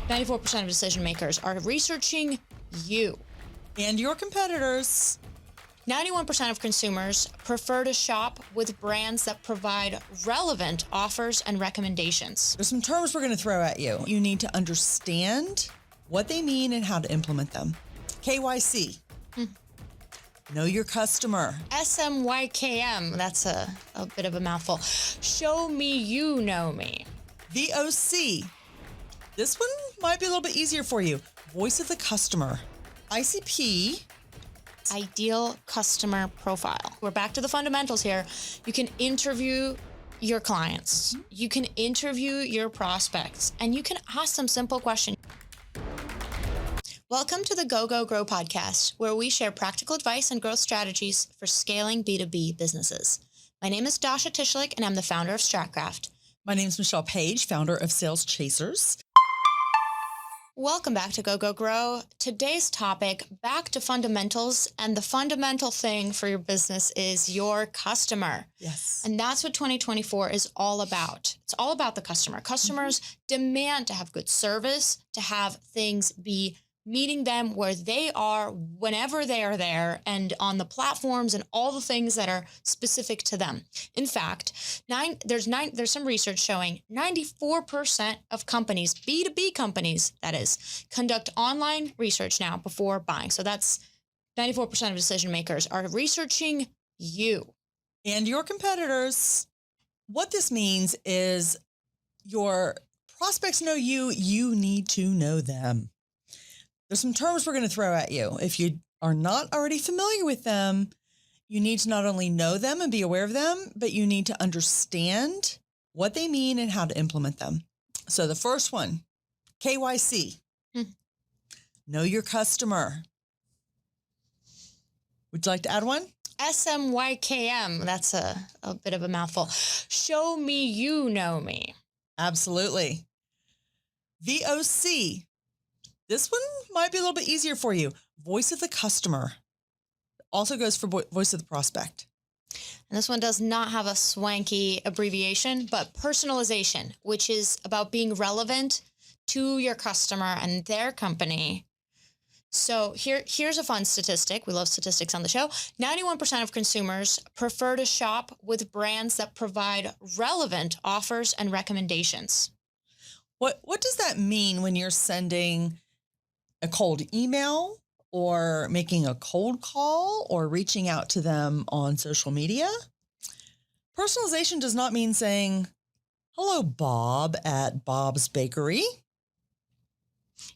94% of decision makers are researching you. And your competitors. 91% of consumers prefer to shop with brands that provide relevant offers and recommendations. There's some terms we're going to throw at you. You need to understand what they mean and how to implement them. KYC. Know your customer. SMYKM, that's a bit of a mouthful. Show me you know me. VOC. This one might be a little bit easier for you. Voice of the customer. ICP. Ideal customer profile. We're back to the fundamentals here. You can interview your clients. You can interview your prospects, and you can ask them simple questions. Welcome to the Go, Go, Grow podcast, where we share practical advice and growth strategies for scaling B2B businesses. My name is Dasha Tyshlek, and I'm the founder of Stratcraft. My name is Michelle Page, founder of Sales Chasers. Welcome back to Go, Go, Grow. Today's topic, back to fundamentals, and the fundamental thing for your business is your customer. Yes. And that's what 2024 is all about. It's all about the customer. Customers demand to have good service, to have things be meeting them where they are, whenever they are there, and on the platforms and all the things that are specific to them. In fact, there's some research showing 94% of companies, B2B companies, that is, conduct online research now before buying. So that's 94% of decision makers are researching you. And your competitors. What this means is your prospects know you, you need to know them. There's some terms we're going to throw at you. If you are not already familiar with them, you need to not only know them and be aware of them, but you need to understand what they mean and how to implement them. So the first one, KYC. Know your customer. Would you like to add one? SMYKM, that's a bit of a mouthful. Show me you know me. Absolutely. VOC. This one might be a little bit easier for you. Voice of the customer. Also goes for voice of the prospect. And this one does not have a swanky abbreviation, but personalization, which is about being relevant to your customer and their company. So here's a fun statistic. We love statistics on the show. 91% of consumers prefer to shop with brands that provide relevant offers and recommendations. What does that mean when you're sending a cold email or making a cold call or reaching out to them on social media? Personalization does not mean saying, hello, Bob at Bob's Bakery.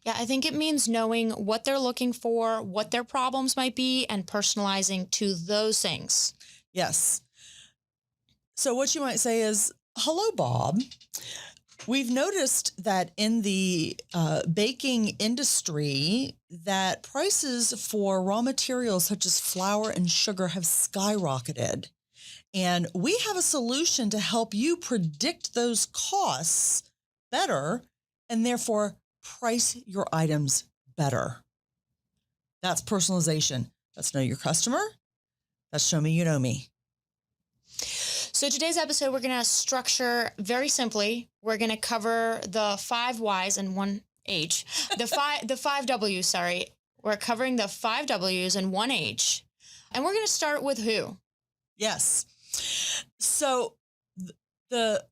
Yeah, I think it means knowing what they're looking for, what their problems might be, and personalizing to those things. Yes. So what you might say is, hello, Bob. We've noticed that in the baking industry that prices for raw materials such as flour and sugar have skyrocketed. And we have a solution to help you predict those costs better and therefore price your items better. That's personalization. That's know your customer. That's show me you know me. So today's episode, we're going to structure very simply. We're going to cover the 5 Ys and 1 H. The 5 Ws, sorry. We're covering the 5 Ws and 1 H. And we're going to start with who? Yes. So the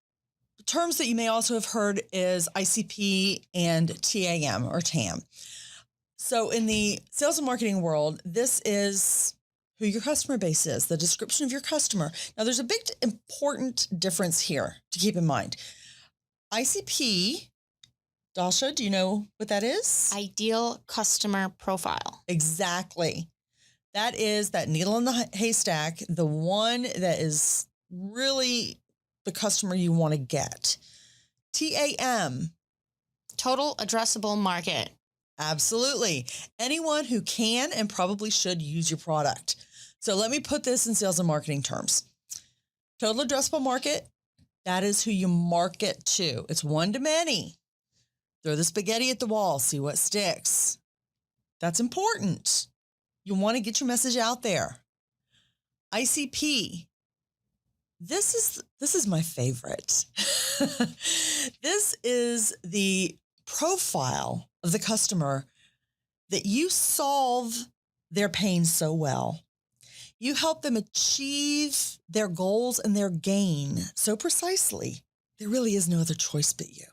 terms that you may also have heard is ICP and TAM or TAM. So in the sales and marketing world, this is who your customer base is, the description of your customer. Now, there's a big important difference here to keep in mind. ICP, Dasha, do you know what that is? Ideal customer profile. Exactly. That is that needle in the haystack, the one that is really the customer you want to get. TAM. Total addressable market. Absolutely. Anyone who can and probably should use your product. So let me put this in sales and marketing terms. Total addressable market, that is who you market to. It's one to many. Throw the spaghetti at the wall, see what sticks. That's important. You want to get your message out there. ICP. This is my favorite. This is the profile of the customer that you solve their pain so well. You help them achieve their goals and their gain so precisely. There really is no other choice but you.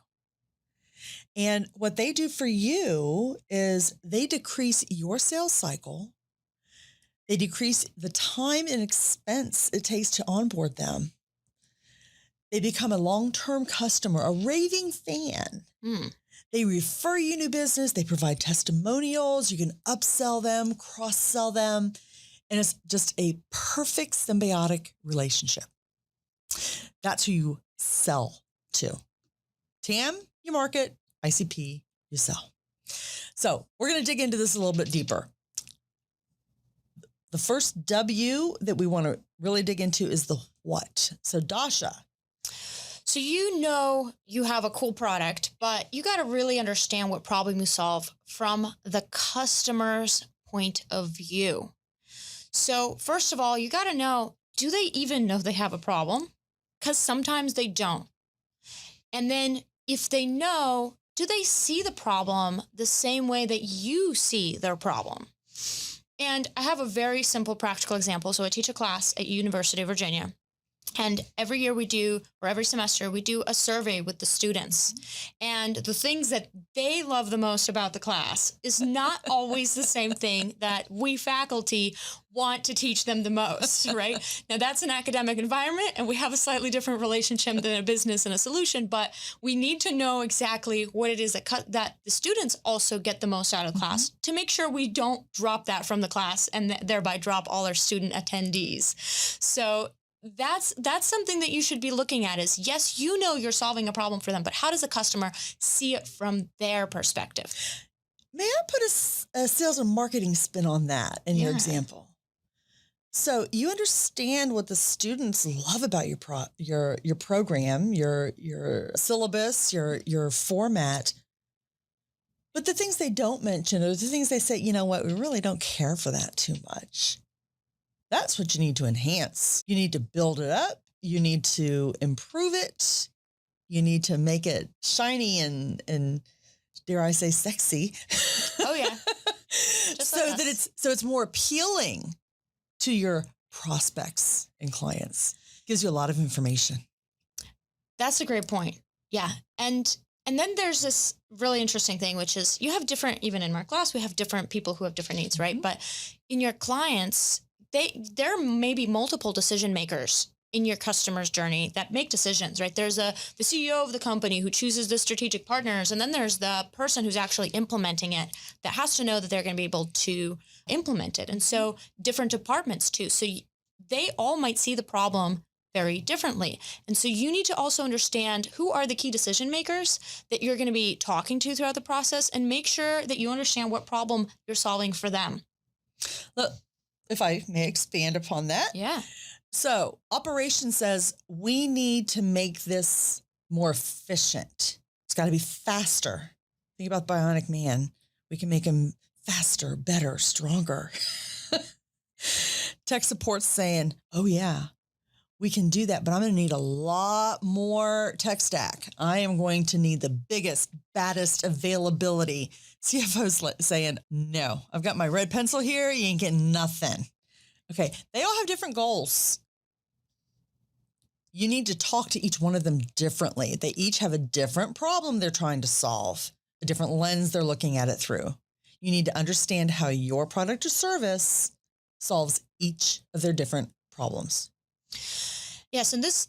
And what they do for you is they decrease your sales cycle. They decrease the time and expense it takes to onboard them. They become a long-term customer, a raving fan. They refer you new business. They provide testimonials. You can upsell them, cross-sell them. And it's just a perfect symbiotic relationship. That's who you sell to. TAM, you market. ICP, you sell. So we're going to dig into this a little bit deeper. The first W that we want to really dig into is the what. So Dasha. So you have a cool product, but you got to really understand what problem you solve from the customer's point of view. So first of all, you got to know, do they even know they have a problem? Because sometimes they don't. And then if they know, do they see the problem the same way that you see their problem? And I have a very simple practical example. So I teach a class at University of Virginia. And every year every semester, we do a survey with the students. And the things that they love the most about the class is not always the same thing that we faculty want to teach them the most, right? Now, that's an academic environment, and we have a slightly different relationship than a business and a solution, but we need to know exactly what it is that the students also get the most out of class to make sure we don't drop that from the class and thereby drop all our student attendees. So that's something that you should be looking at is, yes, you're solving a problem for them, but how does the customer see it from their perspective? May I put a sales and marketing spin on that in your example? So you understand what the students love about your program, your syllabus, your format. But the things they don't mention are the things they say, you know what, we really don't care for that too much. That's what you need to enhance. You need to build it up. You need to improve it. You need to make it shiny and dare I say sexy. Oh yeah. So it's more appealing to your prospects and clients. Gives you a lot of information. That's a great point. Yeah. And then there's this really interesting thing, which is you have different, even in our class, we have different people who have different needs, right? But in your clients, there may be multiple decision makers in your customer's journey that make decisions, right? There's the CEO of the company who chooses the strategic partners, and then there's the person who's actually implementing it that has to know that they're going to be able to implement it. And so different departments too. So they all might see the problem very differently. And so you need to also understand who are the key decision makers that you're going to be talking to throughout the process, and make sure that you understand what problem you're solving for them. Look, if I may expand upon that. Yeah. So operations says we need to make this more efficient. It's got to be faster. Think about Bionic Man. We can make him faster, better, stronger. Tech support's saying, oh yeah, we can do that, but I'm going to need a lot more tech stack. I am going to need the biggest, baddest availability. CFO's saying, no, I've got my red pencil here. You ain't getting nothing. Okay. They all have different goals. You need to talk to each one of them differently. They each have a different problem they're trying to solve, a different lens they're looking at it through. You need to understand how your product or service solves each of their different problems. Yes, and this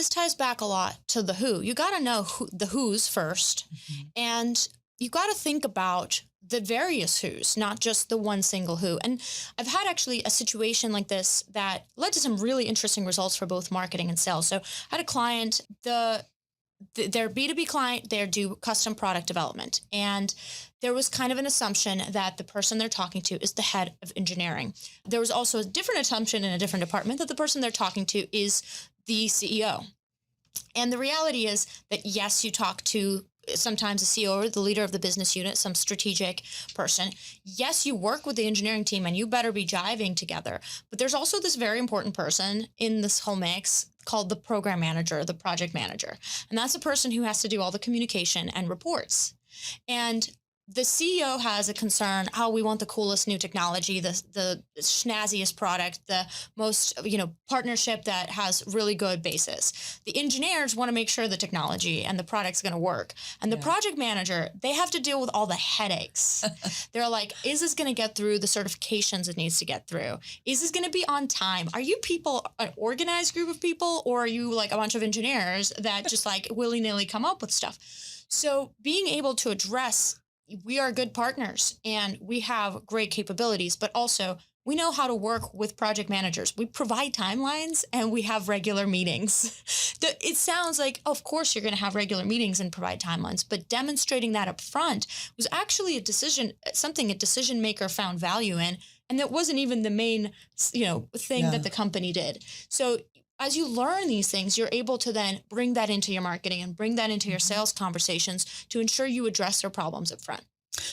ties back a lot to the who. You got to know the who's first, and you got to think about the various who's, not just the one single who. And I've had actually a situation like this that led to some really interesting results for both marketing and sales. So I had a client, their B2B client, they do custom product development. And there was kind of an assumption that the person they're talking to is the head of engineering. There was also a different assumption in a different department that the person they're talking to is the CEO. And the reality is that, yes, you talk to sometimes the CEO or the leader of the business unit, some strategic person. Yes, you work with the engineering team and you better be jiving together. But there's also this very important person in this whole mix called the program manager, the project manager. And that's the person who has to do all the communication and reports. And the CEO has a concern, oh, we want the coolest new technology, the snazziest product, the most, partnership that has really good basis. The engineers want to make sure the technology and the product's going to work. And the project manager, they have to deal with all the headaches. They're like, is this going to get through the certifications it needs to get through? Is this going to be on time? Are you people an organized group of people, or are you like a bunch of engineers that just like willy-nilly come up with stuff? So being able to address, we are good partners and we have great capabilities, but also we know how to work with project managers. We provide timelines and we have regular meetings. It sounds like, of course, you're going to have regular meetings and provide timelines, but demonstrating that up front was actually something a decision maker found value in. And that wasn't even the main, thing that the company did. So as you learn these things, you're able to then bring that into your marketing and bring that into your sales conversations to ensure you address their problems up front.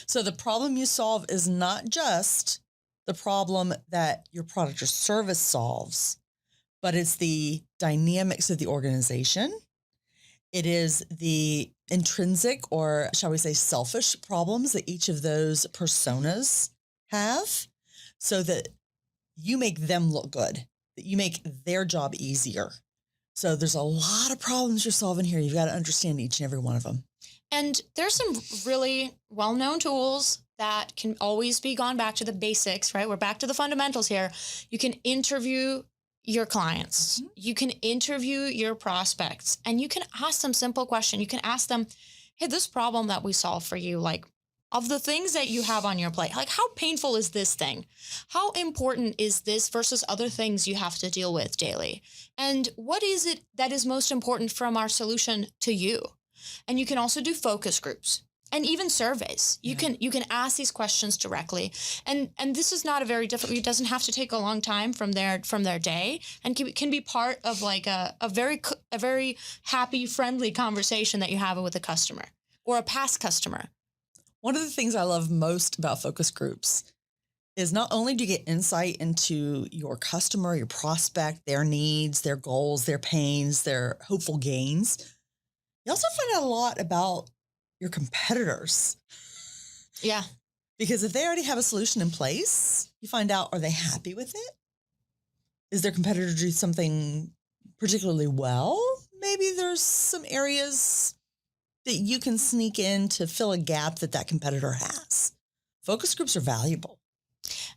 So the problem you solve is not just the problem that your product or service solves, but it's the dynamics of the organization. It is the intrinsic, or shall we say selfish problems that each of those personas have, so that you make them look good, that you make their job easier. So there's a lot of problems you're solving here. You've got to understand each and every one of them. And there's some really well-known tools that can always be gone back to the basics, right? We're back to the fundamentals here. You can interview your clients. You can interview your prospects, and you can ask them simple questions. You can ask them, hey, this problem that we solve for you, like, of the things that you have on your plate, like, how painful is this thing? How important is this versus other things you have to deal with daily? And what is it that is most important from our solution to you? And you can also do focus groups and even surveys. You can ask these questions directly. And this is not a very difficult, it doesn't have to take a long time from their day, and can be part of like a very happy, friendly conversation that you have with a customer or a past customer. One of the things I love most about focus groups is not only do you get insight into your customer, your prospect, their needs, their goals, their pains, their hopeful gains, you also find out a lot about your competitors. Yeah. Because if they already have a solution in place, you find out, are they happy with it? Is their competitor doing something particularly well? Maybe there's some areas that you can sneak in to fill a gap that competitor has. Focus groups are valuable.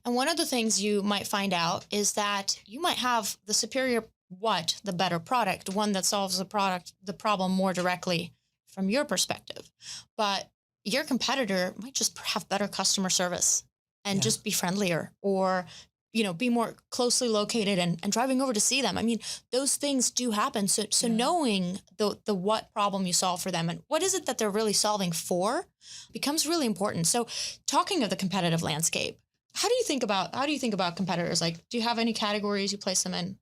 And one of the things you might find out is that you might have the superior the better product, one that solves the problem more directly from your perspective. But your competitor might just have better customer service and just be friendlier, or, be more closely located and driving over to see them. I mean, those things do happen. So knowing the what problem you solve for them and what is it that they're really solving for becomes really important. So talking of the competitive landscape, how do you think about competitors? Like, do you have any categories you place them in?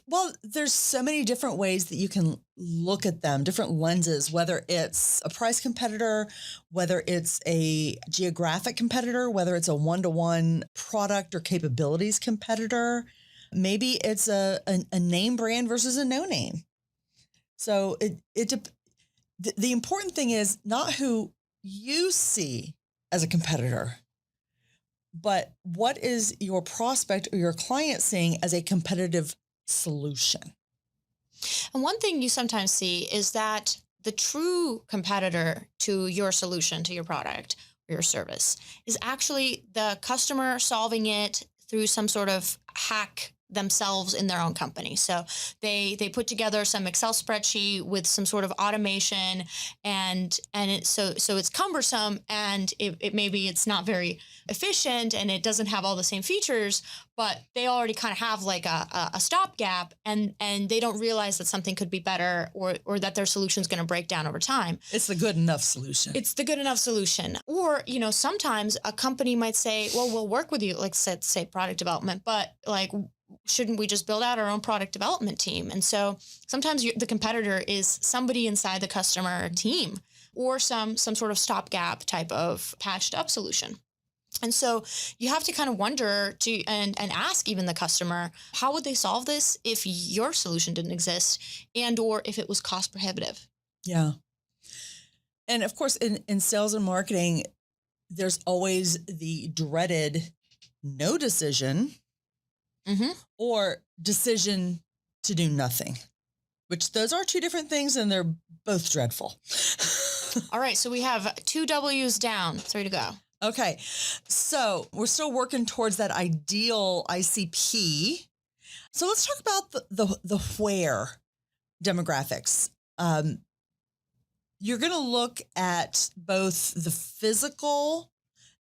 Well, there's so many different ways that you can look at them, different lenses, whether it's a price competitor, whether it's a geographic competitor, whether it's a one-to-one product or capabilities competitor. Maybe it's a name brand versus a no name. So the important thing is not who you see as a competitor, but what is your prospect or your client seeing as a competitive solution. And one thing you sometimes see is that the true competitor to your solution, to your product or your service, is actually the customer solving it through some sort of hack themselves in their own company. So they put together some Excel spreadsheet with some sort of automation, and so it's cumbersome, and maybe it's not very efficient, and it doesn't have all the same features, but they already kind of have like a stopgap, and they don't realize that something could be better, or that their solution is going to break down over time. It's the good enough solution. It's the good enough solution. Or, sometimes a company might say, well, we'll work with you, like say product development, but like, shouldn't we just build out our own product development team? And so sometimes the competitor is somebody inside the customer team, or some sort of stopgap type of patched up solution. And so you have to kind of wonder and ask even the customer, how would they solve this if your solution didn't exist and or if it was cost prohibitive? Yeah. And of course, in sales and marketing, there's always the dreaded no decision Mm-hmm. or decision to do nothing, which those are two different things and they're both dreadful. All right. So we have 2 W's down, 3 to go. Okay. So we're still working towards that ideal ICP. So let's talk about the where demographics. You're going to look at both the physical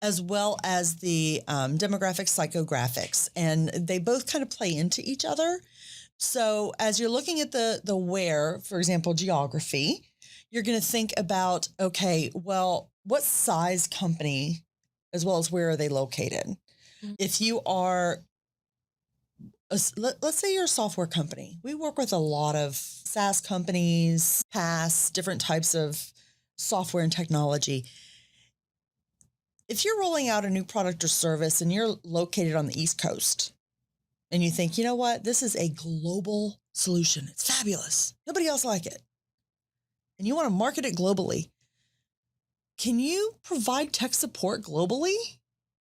as well as the demographic psychographics, and they both kind of play into each other. So as you're looking at the where, for example, geography, you're going to think about, okay, well, what size company, as well as where are they located? Mm. If you are, let's say you're a software company. We work with a lot of SaaS companies, PaaS, different types of software and technology. If you're rolling out a new product or service and you're located on the East Coast and you think, you know what, this is a global solution. It's fabulous. Nobody else like it. And you want to market it globally. Can you provide tech support globally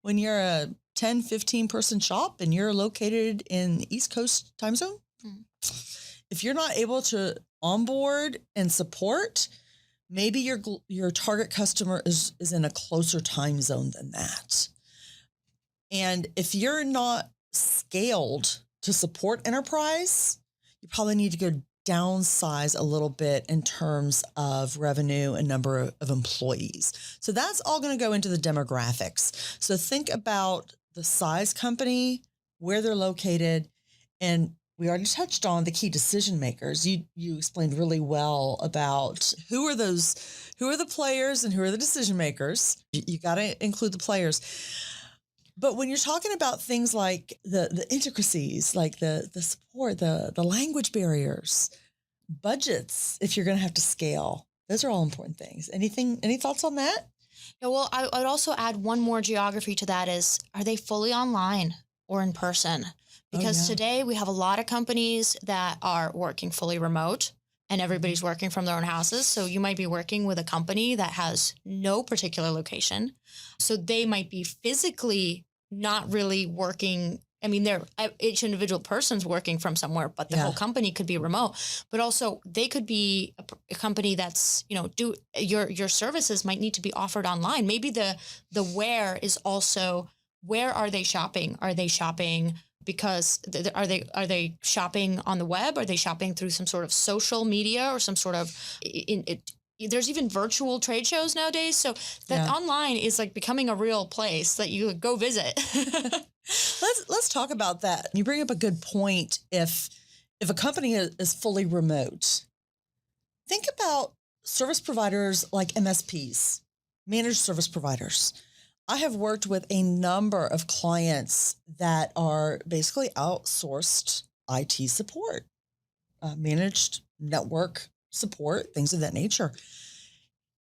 when you're a 10, 15 person shop and you're located in the East Coast time zone? Mm. If you're not able to onboard and support, maybe your target customer is in a closer time zone than that. And if you're not scaled to support enterprise, you probably need to go downsize a little bit in terms of revenue and number of employees. So that's all going to go into the demographics. So think about the size company, where they're located, and we already touched on the key decision makers. You explained really well about who are the players and who are the decision makers. You got to include the players. But when you're talking about things like the intricacies, like the support, the language barriers, budgets, if you're going to have to scale, those are all important things. Any thoughts on that? Yeah, well, I would also add one more geography to that is, are they fully online or in person? Because today we have a lot of companies that are working fully remote and everybody's working from their own houses. So you might be working with a company that has no particular location. So they might be physically not really working. I mean, each individual person's working from somewhere, but the whole company could be remote. But also they could be a company that's, your services might need to be offered online. Maybe the where is also, where are they shopping? Are they shopping because are they shopping on the web? Are they shopping through some sort of social media or some sort of there's even virtual trade shows nowadays. So that online is like becoming a real place that you go visit. Let's talk about that. You bring up a good point. If a company is fully remote, think about service providers like MSPs, managed service providers. I have worked with a number of clients that are basically outsourced IT support, managed network support, things of that nature.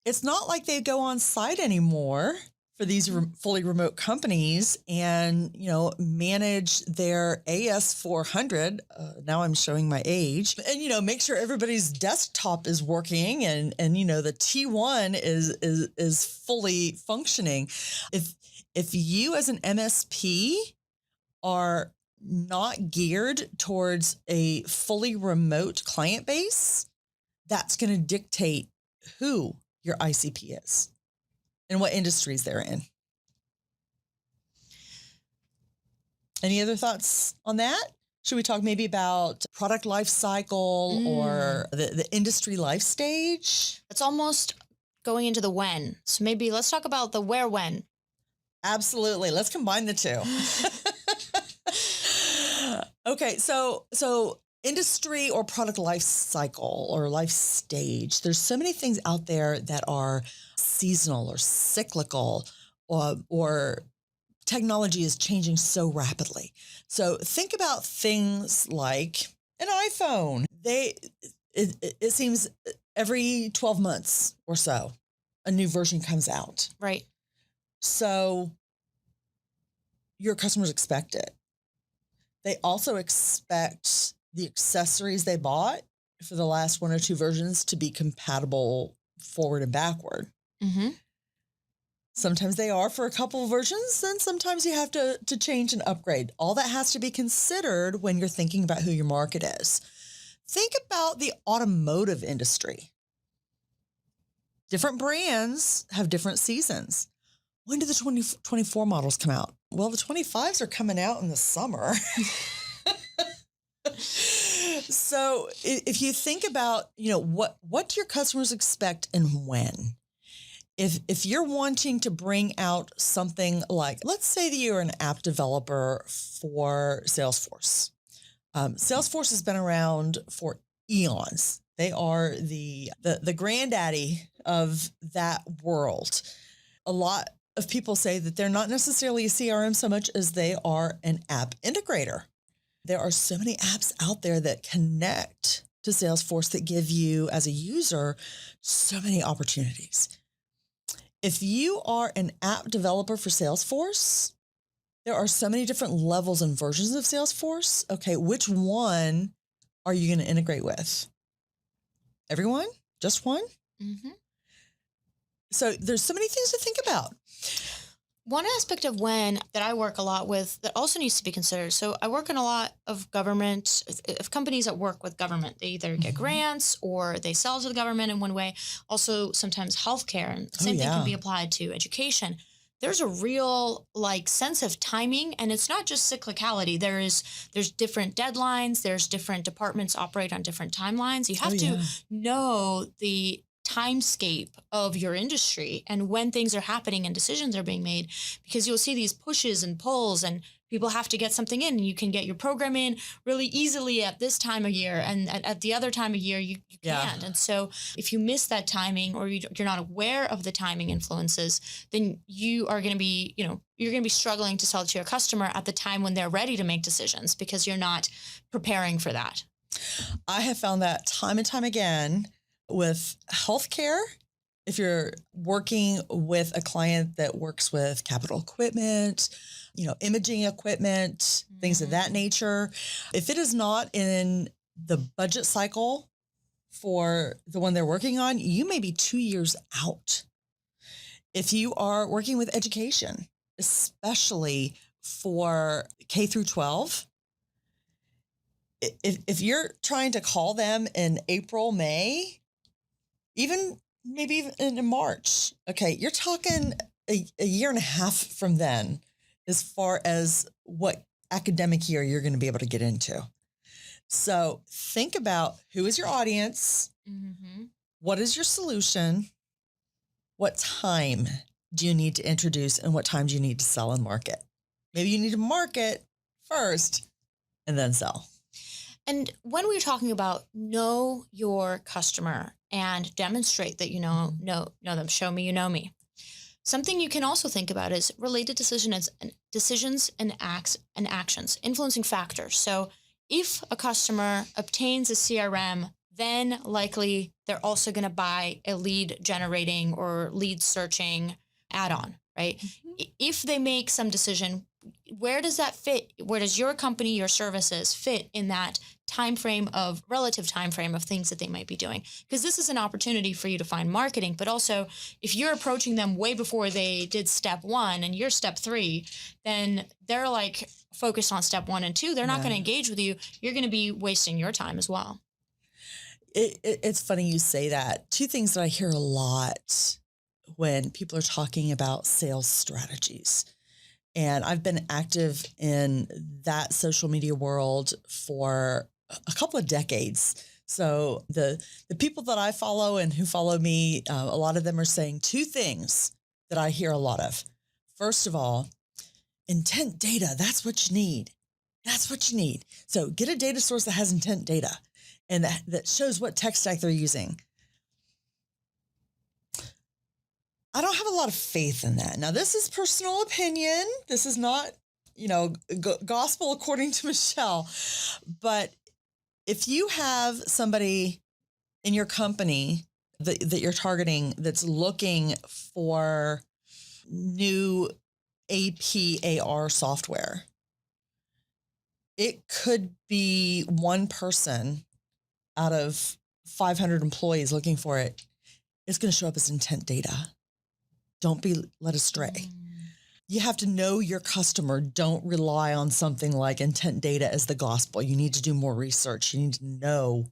It's not like they go on site anymore for these fully remote companies and, manage their AS400. Now I'm showing my age and, make sure everybody's desktop is working and the T1 is fully functioning. If you as an MSP are not geared towards a fully remote client base, that's going to dictate who your ICP is and what industries they're in. Any other thoughts on that? Should we talk maybe about product life cycle or the industry life stage? It's almost going into the when. So maybe let's talk about the where, when. Absolutely. Let's combine the two. Okay. So industry or product life cycle or life stage. There's so many things out there that are seasonal or cyclical or technology is changing so rapidly. So think about things like an iPhone. It seems every 12 months or so, a new version comes out. Right. So your customers expect it. They also expect the accessories they bought for the last one or two versions to be compatible forward and backward. Mm-hmm. Sometimes they are for a couple of versions, and sometimes you have to change and upgrade. All that has to be considered when you're thinking about who your market is. Think about the automotive industry. Different brands have different seasons. When do the 2024 models come out? Well, the 25s are coming out in the summer. So if you think about, what do your customers expect and when? If you're wanting to bring out something like, let's say that you're an app developer for Salesforce. Salesforce has been around for eons. They are the granddaddy of that world. A lot of people say that they're not necessarily a CRM so much as they are an app integrator. There are so many apps out there that connect to Salesforce that give you, as a user, so many opportunities. If you are an app developer for Salesforce, there are so many different levels and versions of Salesforce. Okay, which one are you going to integrate with? Everyone? Just one? Mm-hmm. So there's so many things to think about. One aspect of when that I work a lot with that also needs to be considered. So I work in a lot of government, of companies that work with government. They either get grants or they sell to the government in one way. Also, sometimes healthcare, and the same thing can be applied to education. There's a real sense of timing, and it's not just cyclicality. There's different deadlines. There's different departments operate on different timelines. You have to know the timescape of your industry and when things are happening and decisions are being made, because you'll see these pushes and pulls and people have to get something in. You can get your program in really easily at this time of year, and at the other time of year you can't. And so if you miss that timing, or you're not aware of the timing influences, then you are going to be, you're going to be struggling to sell to your customer at the time when they're ready to make decisions, because you're not preparing for that. I have found that time and time again with healthcare. If you're working with a client that works with capital equipment, imaging equipment, things of that nature, if it is not in the budget cycle for the one they're working on, you may be 2 years out. If you are working with education, especially for K through 12, if you're trying to call them in April, May, maybe even in March, okay, you're talking a year and a half from then as far as what academic year you're going to be able to get into. So think about, who is your audience? Mm-hmm. What is your solution? What time do you need to introduce, and what time do you need to sell and market? Maybe you need to market first and then sell. And when we're talking about know your customer and demonstrate that you know them, show me you know me. Something you can also think about is related decisions and actions, influencing factors. So if a customer obtains a CRM, then likely they're also going to buy a lead generating or lead searching add-on, right? Mm-hmm. If they make some decision, where does that fit? Where does your company, your services fit in that relative time frame of things that they might be doing? Because this is an opportunity for you to find marketing, but also if you're approaching them way before they did step 1 and you're step 3, then they're focused on step 1 and 2. They're not going to engage with you. You're going to be wasting your time as well. It's funny you say that. 2 things that I hear a lot when people are talking about sales strategies. And I've been active in that social media world for a couple of decades. So the people that I follow and who follow me, a lot of them are saying 2 things that I hear a lot of. First of all, intent data, that's what you need. That's what you need. So get a data source that has intent data and that shows what tech stack they're using. I don't have a lot of faith in that. Now, this is personal opinion. This is not, gospel according to Michelle. But if you have somebody in your company that you're targeting that's looking for new APAR software. It could be one person out of 500 employees looking for it. It's going to show up as intent data. Don't be led astray. You have to know your customer. Don't rely on something like intent data as the gospel. You need to do more research. You need to know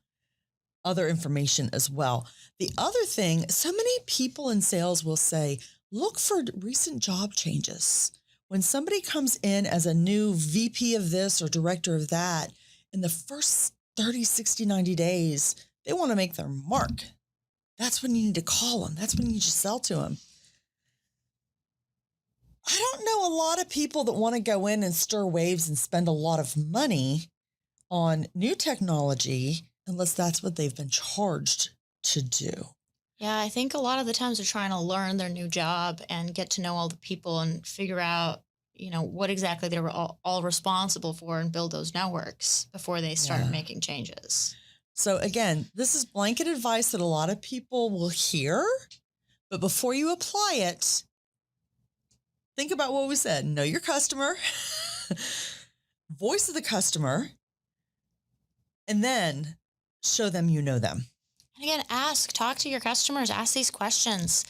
other information as well. The other thing, so many people in sales will say, look for recent job changes. When somebody comes in as a new VP of this or director of that, in the first 30, 60, 90 days, they want to make their mark. That's when you need to call them. That's when you need to sell to them. I don't know a lot of people that want to go in and stir waves and spend a lot of money on new technology unless that's what they've been charged to do. Yeah, I think a lot of the times they're trying to learn their new job and get to know all the people and figure out, what exactly they were all responsible for and build those networks before they start making changes. So again, this is blanket advice that a lot of people will hear, but before you apply it, think about what we said. Know your customer, voice of the customer, and then show them you know them. And again, talk to your customers, ask these questions.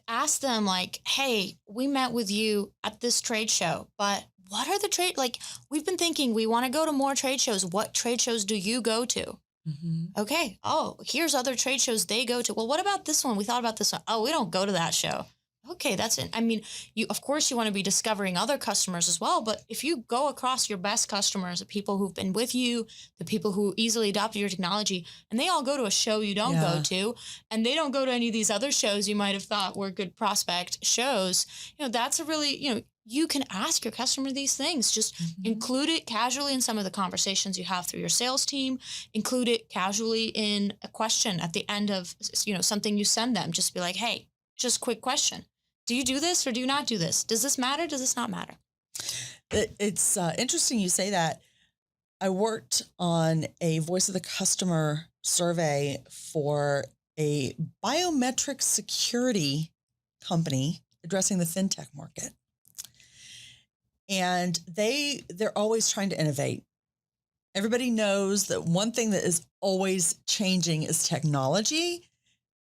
Ask them like, hey, we met with you at this trade show, but what are we've been thinking we want to go to more trade shows. What trade shows do you go to? Mm-hmm. Okay. Oh, here's other trade shows they go to. Well, what about this one? We thought about this one. Oh, we don't go to that show. Okay, that's it. I mean, of course you want to be discovering other customers as well, but if you go across your best customers, the people who've been with you, the people who easily adopted your technology, and they all go to a show you don't go to, and they don't go to any of these other shows you might have thought were good prospect shows, that's a really, you can ask your customer these things. Just include it casually in some of the conversations you have through your sales team. Include it casually in a question at the end of, something you send them. Just be like, hey, just quick question. Do you do this or do you not do this? Does this matter? Does this not matter? It's interesting you say that. I worked on a voice of the customer survey for a biometric security company addressing the fintech market. And they're always trying to innovate. Everybody knows that one thing that is always changing is technology,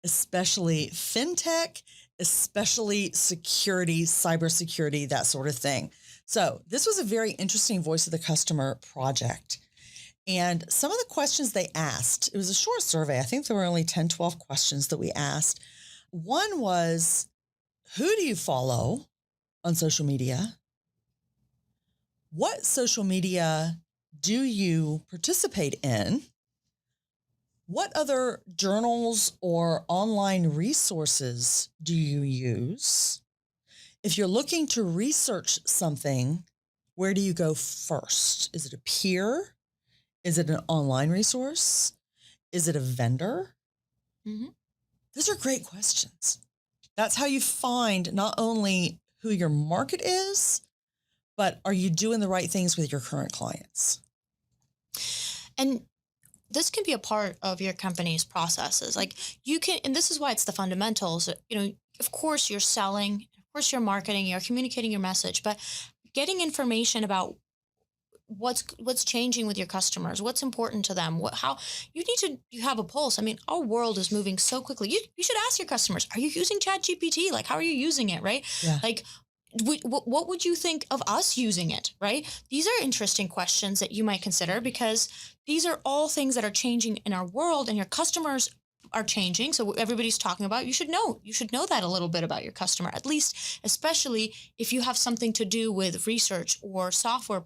especially fintech, especially security, cybersecurity, that sort of thing. So this was a very interesting voice of the customer project. And some of the questions they asked, it was a short survey. I think there were only 10, 12 questions that we asked. One was, who do you follow on social media? What social media do you participate in? What other journals or online resources do you use? If you're looking to research something, where do you go first? Is it a peer? Is it an online resource? Is it a vendor? Mm-hmm. These are great questions. That's how you find not only who your market is, but are you doing the right things with your current clients? And this can be a part of your company's processes. Like you can, and this is why it's the fundamentals. Of course you're selling, of course you're marketing, you're communicating your message, but getting information about what's changing with your customers, what's important to them, how you have a pulse. I mean, our world is moving so quickly. You should ask your customers, are you using ChatGPT? Like, how are you using it? Right? Yeah. Like, what would you think of us using it, right? These are interesting questions that you might consider because these are all things that are changing in our world and your customers are changing. So everybody's talking about, you should know that a little bit about your customer, at least, especially if you have something to do with research or software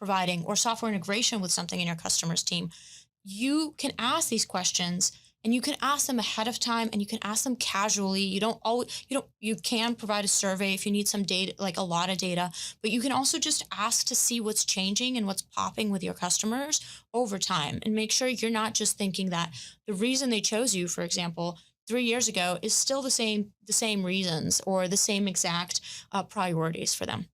providing or software integration with something in your customer's team. You can ask these questions. And you can ask them ahead of time and you can ask them casually. You can provide a survey if you need some data, like a lot of data, but you can also just ask to see what's changing and what's popping with your customers over time and make sure you're not just thinking that the reason they chose you, for example, 3 years ago is still the same reasons or the same exact priorities for them.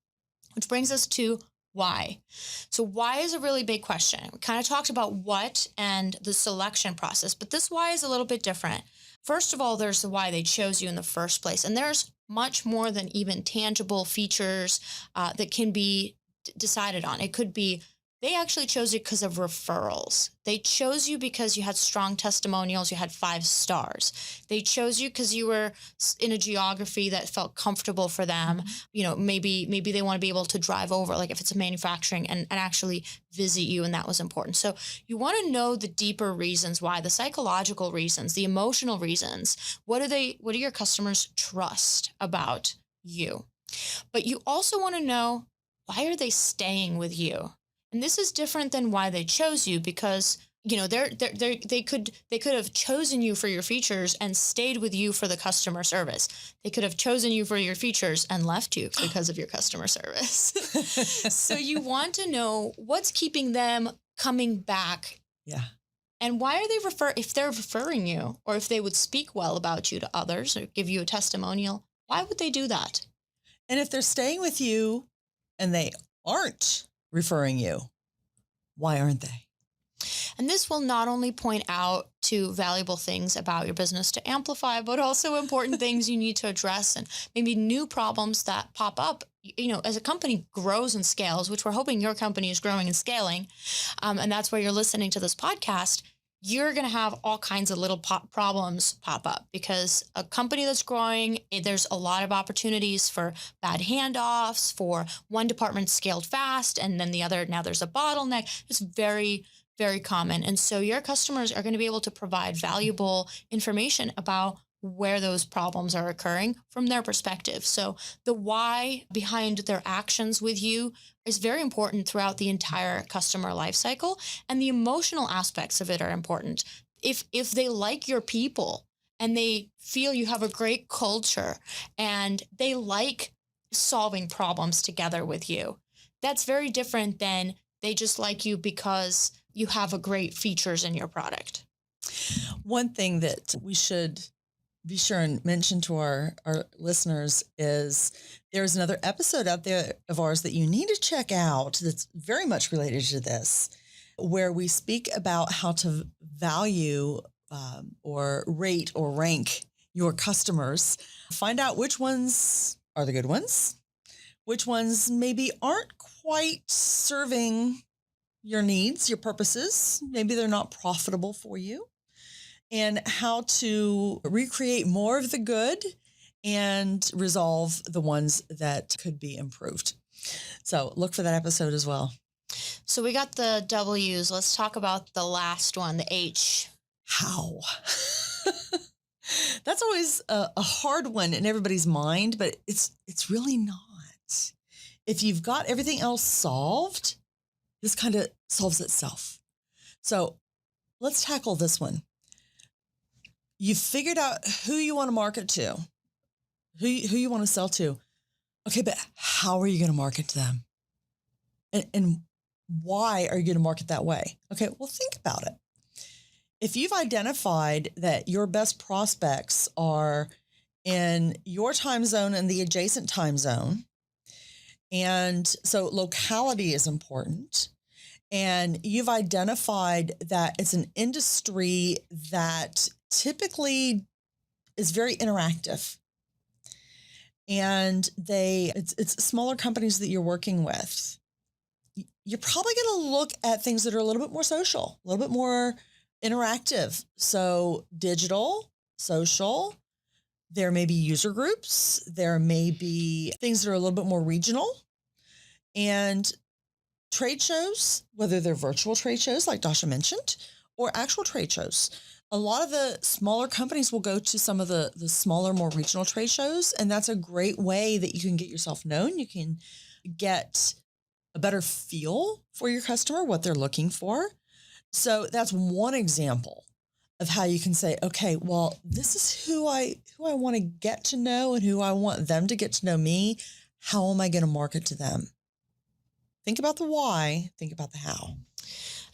Which brings us to Why? So why is a really big question. We kind of talked about what and the selection process, but this why is a little bit different. First of all, there's the why they chose you in the first place. And there's much more than even tangible features that can be decided on. It could be they actually chose you because of referrals. They chose you because you had strong testimonials, you had 5 stars. They chose you because you were in a geography that felt comfortable for them. You know, maybe they want to be able to drive over, like if it's a manufacturing, and actually visit you, and that was important. So you want to know the deeper reasons why, the psychological reasons, the emotional reasons. What do your customers trust about you? But you also want to know, why are they staying with you? And this is different than why they chose you, because you know they could have chosen you for your features and stayed with you for the customer service. They could have chosen you for your features and left you because of your customer service. So you want to know what's keeping them coming back. Yeah. And why are they if they're referring you, or if they would speak well about you to others or give you a testimonial, why would they do that? And if they're staying with you and they aren't referring you, why aren't they? And this will not only point out to valuable things about your business to amplify, but also important things you need to address, and maybe new problems that pop up, you know, as a company grows and scales, which we're hoping your company is growing and scaling. And that's why you're listening to this podcast. You're going to have all kinds of little problems pop up, because a company that's growing, there's a lot of opportunities for bad handoffs, for one department scaled fast and then the other, now there's a bottleneck. It's very, very common. And so your customers are going to be able to provide valuable information about where those problems are occurring from their perspective. So the why behind their actions with you is very important throughout the entire customer life cycle, and the emotional aspects of it are important. If they like your people and they feel you have a great culture and they like solving problems together with you, that's very different than they just like you because you have a great features in your product. One thing that we should be sure and mention to our listeners is there's another episode out there of ours that you need to check out that's very much related to this, where we speak about how to value or rate or rank your customers. Find out which ones are the good ones, which ones maybe aren't quite serving your needs, your purposes. Maybe they're not profitable for you, and how to recreate more of the good and resolve the ones that could be improved. So look for that episode as well. So we got the W's. Let's talk about the last one, the H. How? That's always a hard one in everybody's mind, but it's really not. If you've got everything else solved, this kind of solves itself. So let's tackle this one. You've figured out who you want to market to, who you want to sell to. Okay, but how are you going to market to them? And why are you going to market that way? Okay, well, think about it. If you've identified that your best prospects are in your time zone and the adjacent time zone, and so locality is important, and you've identified that it's an industry that typically is very interactive, and it's smaller companies that you're working with, you're probably going to look at things that are a little bit more social, a little bit more interactive. So digital, social, there may be user groups, there may be things that are a little bit more regional, and trade shows, whether they're virtual trade shows like Dasha mentioned, or actual trade shows. A lot of the smaller companies will go to some of the smaller, more regional trade shows, and that's a great way that you can get yourself known. You can get a better feel for your customer, what they're looking for. So that's one example of how you can say, okay, well, this is who I want to get to know and who I want them to get to know me. How am I going to market to them? Think about the why, think about the how.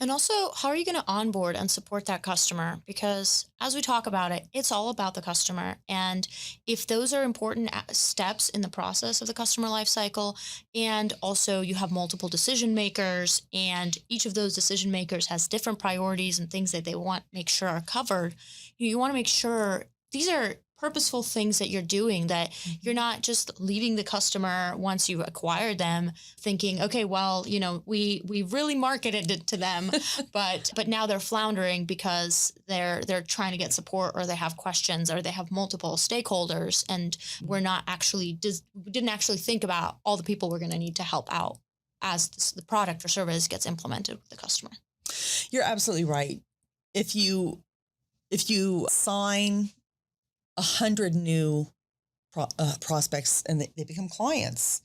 And also, how are you going to onboard and support that customer? Because as we talk about it, it's all about the customer. And if those are important steps in the process of the customer life cycle, and also you have multiple decision makers, and each of those decision makers has different priorities and things that they want make sure are covered, you want to make sure these are purposeful things that you're doing, that you're not just leaving the customer once you acquire them thinking, okay, well, we really marketed it to them, but now they're floundering because they're trying to get support, or they have questions, or they have multiple stakeholders, and we didn't actually think about all the people we're going to need to help out as the product or service gets implemented with the customer. You're absolutely right. If you sign 100 new prospects and they become clients,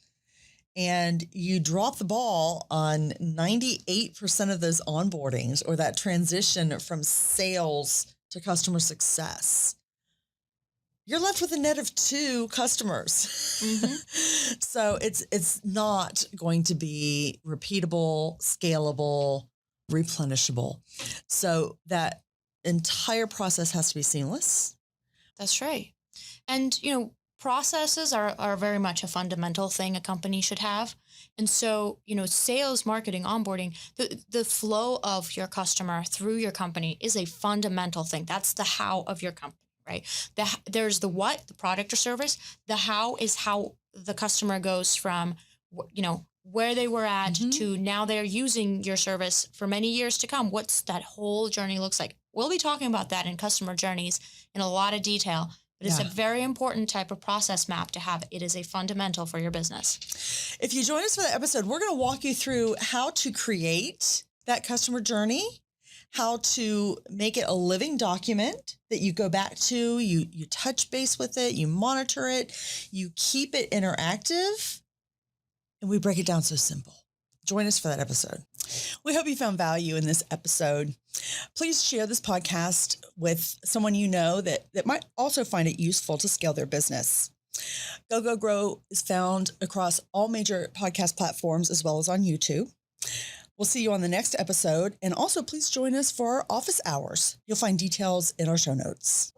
and you drop the ball on 98% of those onboardings, or that transition from sales to customer success, you're left with a net of 2 customers. Mm-hmm. So it's not going to be repeatable, scalable, replenishable. So that entire process has to be seamless. That's right. And, processes are very much a fundamental thing a company should have. And so, sales, marketing, onboarding, the flow of your customer through your company is a fundamental thing. That's the how of your company, right? There's the what, the product or service. The how is how the customer goes from, where they were at to now they're using your service for many years to come. What's that whole journey looks like? We'll be talking about that in customer journeys in a lot of detail. But it's a very important type of process map to have. It is a fundamental for your business. If you join us for the episode, we're going to walk you through how to create that customer journey, how to make it a living document that you go back to, you touch base with it, you monitor it, you keep it interactive, and we break it down so simple. Join us for that episode. We hope you found value in this episode. Please share this podcast with someone you know that might also find it useful to scale their business. Go Go Grow is found across all major podcast platforms as well as on YouTube. We'll see you on the next episode. And also, please join us for our office hours. You'll find details in our show notes.